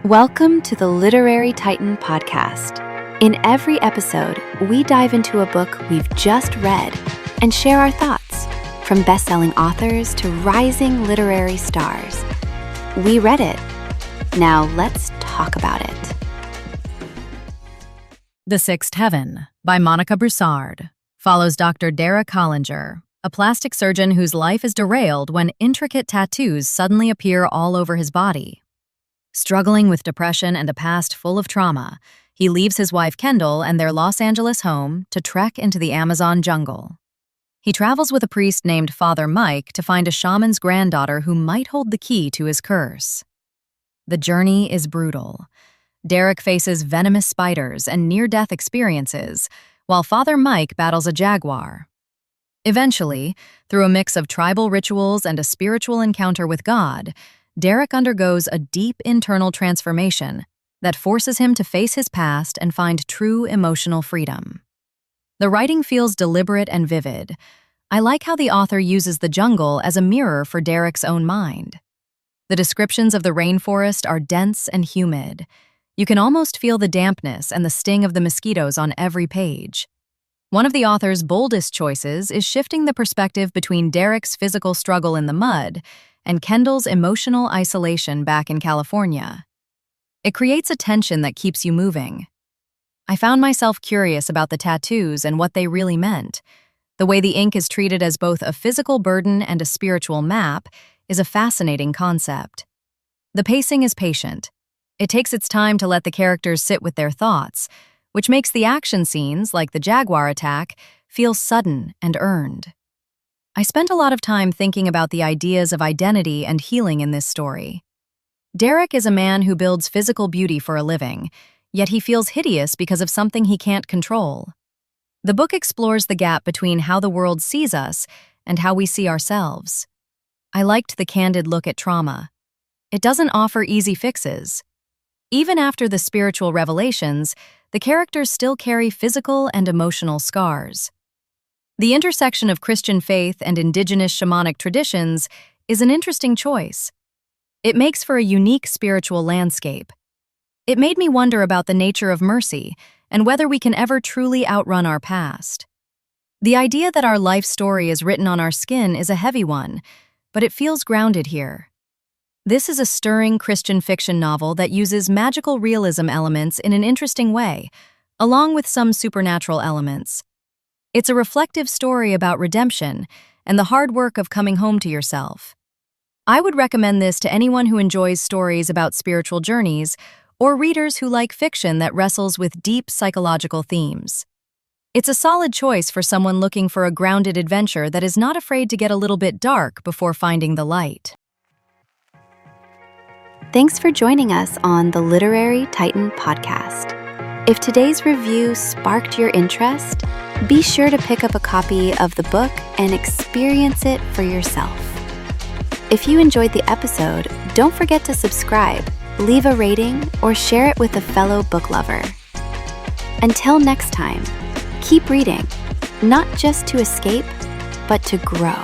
Welcome to the Literary Titan podcast. In every episode, we dive into a book we've just read and share our thoughts, from best-selling authors to rising literary stars. We read it. Now let's talk about it. The Sixth Heaven by Monica Broussard follows Dr. Derek Hollinger, a plastic surgeon whose life is derailed when intricate tattoos suddenly appear all over his body. Struggling with depression and a past full of trauma, he leaves his wife Kendal and their Los Angeles home to trek into the Amazon jungle. He travels with a priest named Father Mike to find a shaman's granddaughter who might hold the key to his curse. The journey is brutal. Derek faces venomous spiders and near-death experiences, while Father Mike battles a jaguar. Eventually, through a mix of tribal rituals and a spiritual encounter with God, Derek undergoes a deep internal transformation that forces him to face his past and find true emotional freedom. The writing feels deliberate and vivid. I like how the author uses the jungle as a mirror for Derek's own mind. The descriptions of the rainforest are dense and humid. You can almost feel the dampness and the sting of the mosquitoes on every page. One of the author's boldest choices is shifting the perspective between Derek's physical struggle in the mud and Kendal's emotional isolation back in California. It creates a tension that keeps you moving. I found myself curious about the tattoos and what they really meant. The way the ink is treated as both a physical burden and a spiritual map is a fascinating concept. The pacing is patient. It takes its time to let the characters sit with their thoughts, which makes the action scenes, like the jaguar attack, feel sudden and earned. I spent a lot of time thinking about the ideas of identity and healing in this story. Derek is a man who builds physical beauty for a living, yet he feels hideous because of something he can't control. The book explores the gap between how the world sees us and how we see ourselves. I liked the candid look at trauma. It doesn't offer easy fixes. Even after the spiritual revelations, the characters still carry physical and emotional scars. The intersection of Christian faith and indigenous shamanic traditions is an interesting choice. It makes for a unique spiritual landscape. It made me wonder about the nature of mercy and whether we can ever truly outrun our past. The idea that our life story is written on our skin is a heavy one, but it feels grounded here. This is a stirring Christian fiction novel that uses magical realism elements in an interesting way, along with some supernatural elements. It's a reflective story about redemption and the hard work of coming home to yourself. I would recommend this to anyone who enjoys stories about spiritual journeys or readers who like fiction that wrestles with deep psychological themes. It's a solid choice for someone looking for a grounded adventure that is not afraid to get a little bit dark before finding the light. Thanks for joining us on the Literary Titan podcast. If today's review sparked your interest, be sure to pick up a copy of the book and experience it for yourself. If you enjoyed the episode, don't forget to subscribe, leave a rating, or share it with a fellow book lover. Until next time, keep reading, not just to escape, but to grow.